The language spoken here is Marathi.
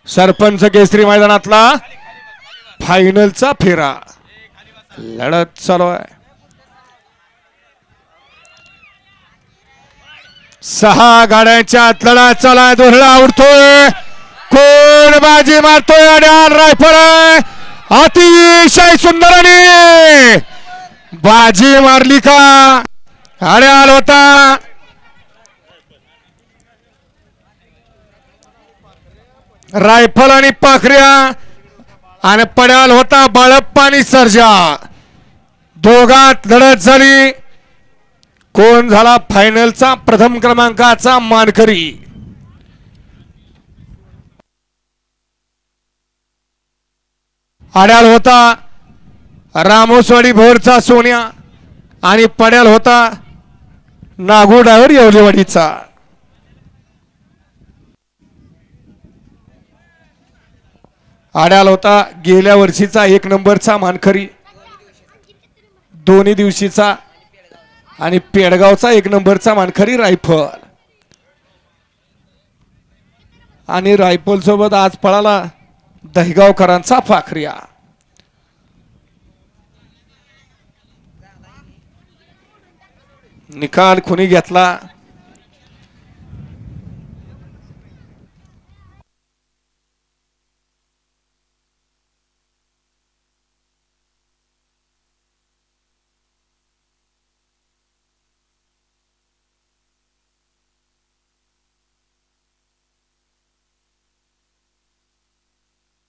सरपंच केसरी मैदानातला फायनलचा फेरा लढत चालू आहे. 6 गाड्यांच्या लढा चालू. दोहरा उडतोय. कोण बाजी मारतोय. अड्याल रायफल अतिशय सुंदर आणि बाजी मारली का. अड्याल होता. रायफल आणि पाखऱ्या आणि पड्याल होता बाळप्पा आणि सर्जा. दोघात लढत झाली. कोण झाला फायनलचा प्रथम क्रमांकाचा मानकरी. आड्याल होता रामोसवाडी भोरचा सोन्या आणि पड्याल होता नागू डायव्हर येवलेवाडीचा. आड्याल होता गेल्या वर्षीचा 1 नंबरचा मानकरी. दोन्ही दिवशीचा आणि पेडगावचा 1 नंबरचा मानकरी रायफल. आणि रायफल सोबत आज पळाला दहिगावकरांचा पाखऱ्या. निकाल खुनी घेतला.